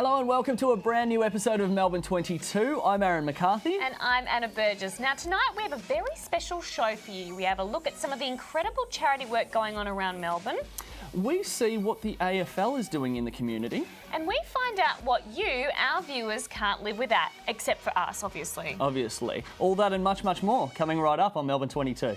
Hello and welcome to a brand new episode of Melbourne 22. I'm Aaron McCarthy. And I'm Anna Burgess. Now tonight we have a very special show for you. We have a look at some of the incredible charity work going on around Melbourne. We see what the AFL is doing in the community. And we find out what you, our viewers, can't live without, except for us, obviously. Obviously. All that and much, much more coming right up on Melbourne 22.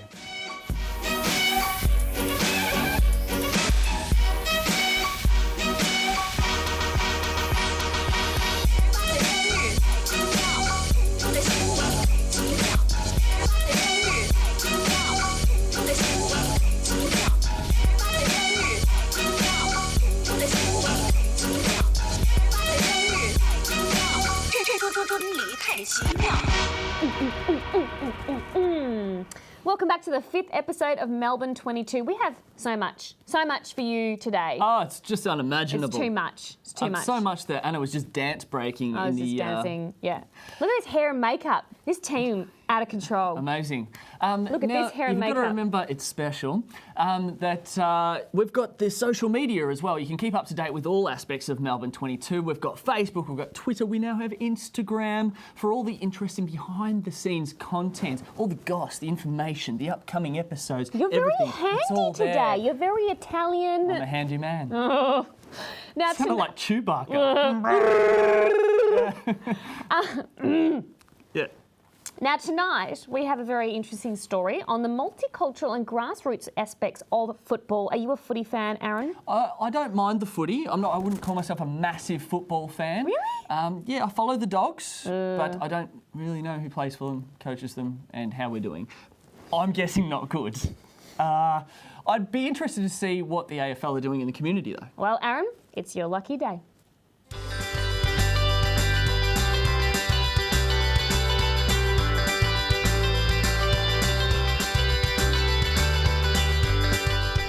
Welcome back to the 5th episode of Melbourne 22. We have so much for you today. Oh, it's just unimaginable. It's too much. It's too much. So much that Anna was just dance breaking I was just dancing, yeah. Look at this hair and makeup. This team, out of control. Amazing. Look at this hair and makeup. You've got to remember it's special, that we've got this social media as well. You can keep up to date with all aspects of Melbourne 22. We've got Facebook, we've got Twitter, we now have Instagram for all the interesting behind-the-scenes content, all the goss, the information, the upcoming episodes, You're very everything. handy today. There. You're very Italian. I'm a handy man. Oh. Now Sounded like Chewbacca. Yeah. Now tonight we have a very interesting story on the multicultural and grassroots aspects of football. Are you a footy fan, Aaron? I don't mind the footy. I wouldn't call myself a massive football fan. Really? Yeah, I follow the Dogs, but I don't really know who plays for them, coaches them, and how we're doing. I'm guessing not good. I'd be interested to see what the AFL are doing in the community, though. Well, Aaron, it's your lucky day.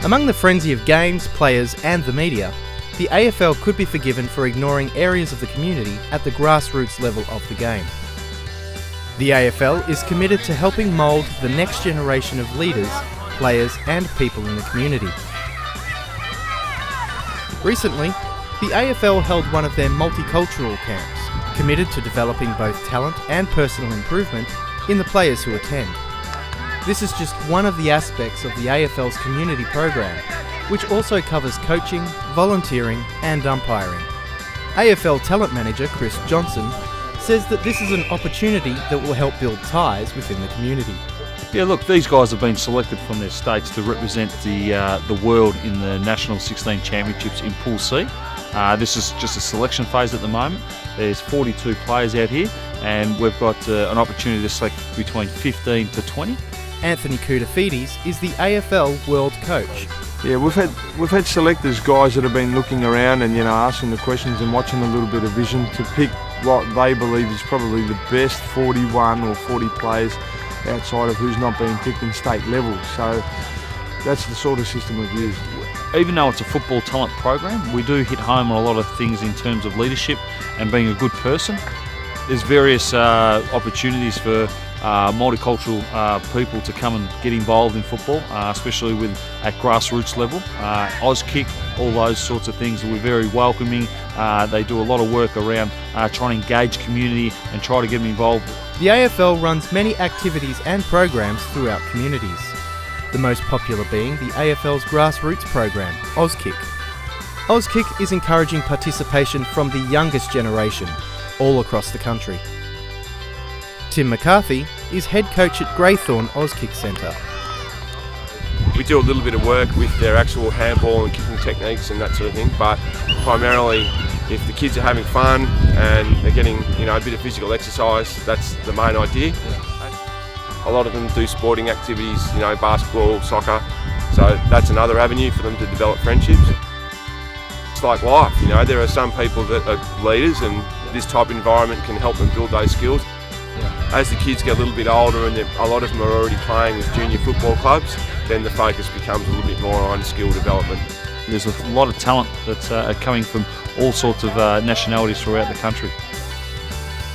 Among the frenzy of games, players and the media, the AFL could be forgiven for ignoring areas of the community at the grassroots level of the game. The AFL is committed to helping mould the next generation of leaders, players and people in the community. Recently, the AFL held one of their multicultural camps, committed to developing both talent and personal improvement in the players who attend. This is just one of the aspects of the AFL's community program, which also covers coaching, volunteering and umpiring. AFL talent manager Chris Johnson says that this is an opportunity that will help build ties within the community. Yeah, look, these guys have been selected from their states to represent the world in the National 16 Championships in Pool C. This is just a selection phase at the moment. There's 42 players out here and we've got an opportunity to select between 15 to 20. Anthony Koutafidis is the AFL World Coach. Yeah, we've had selectors, guys that have been looking around and asking the questions and watching a little bit of vision to pick what they believe is probably the best 41 or 40 players outside of who's not being picked in state level. So that's the sort of system we've used. Even though it's a football talent program, we do hit home on a lot of things in terms of leadership and being a good person. There's various opportunities for multicultural people to come and get involved in football, especially at grassroots level. Auskick, all those sorts of things, we're very welcoming. They do a lot of work around trying to engage community and try to get them involved. The AFL runs many activities and programs throughout communities, the most popular being the AFL's grassroots program, Auskick. Auskick is encouraging participation from the youngest generation, all across the country. Tim McCarthy is head coach at Greythorn Auskick Centre. We do a little bit of work with their actual handball and kicking techniques and that sort of thing, but primarily if the kids are having fun and they're getting a bit of physical exercise, that's the main idea. A lot of them do sporting activities, basketball, soccer, so that's another avenue for them to develop friendships. It's like life, there are some people that are leaders and this type of environment can help them build those skills. As the kids get a little bit older and a lot of them are already playing with junior football clubs, then the focus becomes a little bit more on skill development. There's a lot of talent that's coming from all sorts of nationalities throughout the country.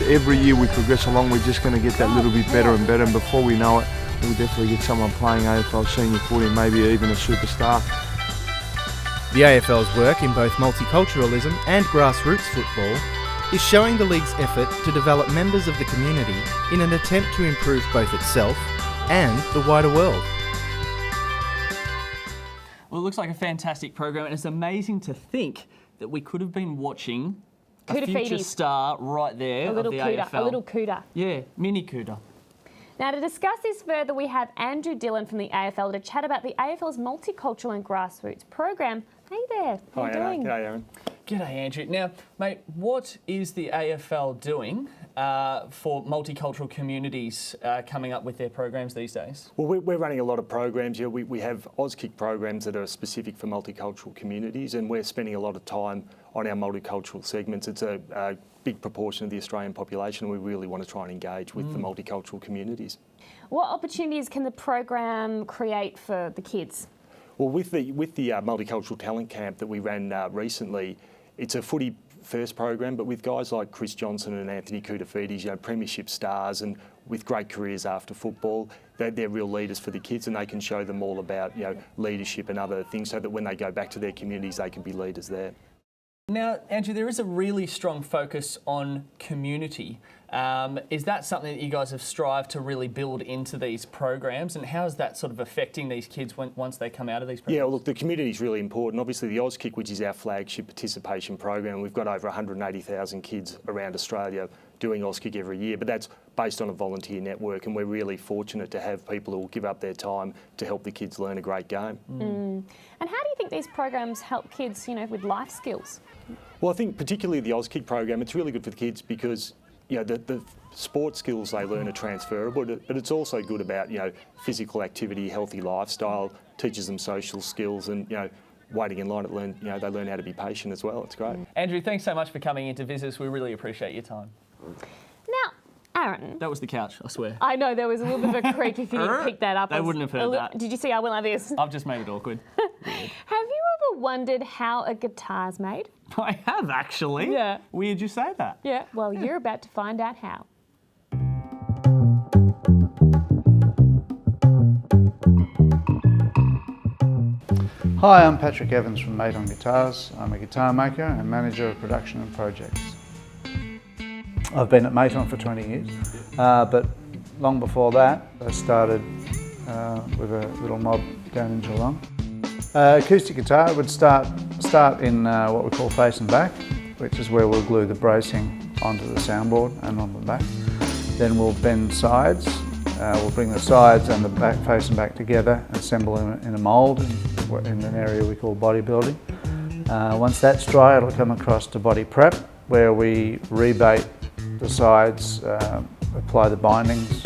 Every year we progress along, we're just going to get that little bit better and better, and before we know it, we'll definitely get someone playing AFL senior footy and maybe even a superstar. The AFL's work in both multiculturalism and grassroots football is showing the league's effort to develop members of the community in an attempt to improve both itself and the wider world. Well, it looks like a fantastic program, and it's amazing to think that we could have been watching a Kuda future Feeties. star right there A little of the cooter, AFL. a little cooter. Yeah, mini cooter. Now, to discuss this further, we have Andrew Dillon from the AFL to chat about the AFL's multicultural and grassroots program. Hey there, how are you doing? G'day, Aaron. G'day, Andrew. Now, mate, what is the AFL doing for multicultural communities coming up with their programs these days? Well, we're running a lot of programs here. We have Auskick programs that are specific for multicultural communities, and we're spending a lot of time on our multicultural segments. It's a big proportion of the Australian population, and we really want to try and engage with the multicultural communities. What opportunities can the program create for the kids? Well, with the Multicultural Talent Camp that we ran recently, it's a footy first program, but with guys like Chris Johnson and Anthony Koutafidis, premiership stars, and with great careers after football, they're real leaders for the kids, and they can show them all about leadership and other things, so that when they go back to their communities, they can be leaders there. Now, Andrew, there is a really strong focus on community. Is that something that you guys have strived to really build into these programs, and how is that sort of affecting these kids once they come out of these programs? Yeah, well, look, the community is really important. Obviously, the Auskick, which is our flagship participation program, we've got over 180,000 kids around Australia doing Auskick every year, but that's based on a volunteer network, and we're really fortunate to have people who will give up their time to help the kids learn a great game. And how do you think these programs help kids, with life skills? Well, I think particularly the Auskick program, it's really good for the kids because the sport skills they learn are transferable, but it's also good about physical activity, healthy lifestyle, teaches them social skills, and waiting in line they learn how to be patient as well. It's great. Andrew, thanks so much for coming in to visit us. We really appreciate your time. Now, Aaron. That was the couch, I swear. I know, there was a little bit of a creak if you didn't pick that up. They wouldn't have heard that. Did you see I went like this? I've just made it awkward. Have you ever wondered how a guitar's made? I have, actually. Yeah. Weird you say that. Yeah. Well, you're about to find out how. Hi, I'm Patrick Evans from Mate on Guitars. I'm a guitar maker and manager of production and projects. I've been at Mate on for 20 years, but long before that I started with a little mob down in Geelong. Acoustic guitar would start in what we call face and back, which is where we'll glue the bracing onto the soundboard and on the back. Then we'll bend sides. We'll bring the sides and the back face and back together and assemble in a mould in an area we call bodybuilding. Once that's dry, it'll come across to body prep, where we rebate the sides, apply the bindings,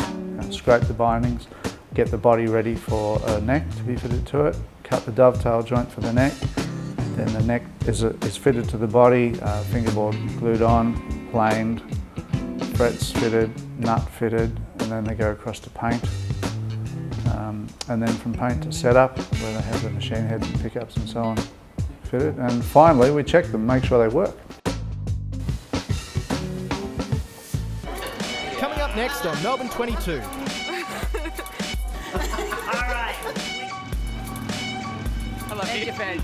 scrape the bindings, get the body ready for a neck to be fitted to it, cut the dovetail joint for the neck. Then the neck is fitted to the body, fingerboard glued on, planed, frets fitted, nut fitted, and then they go across to paint. And then from paint to setup, where they have the machine head and pickups and so on fitted. And finally, we check them, make sure they work. Coming up next on Melbourne 22. Hello, Peter fan.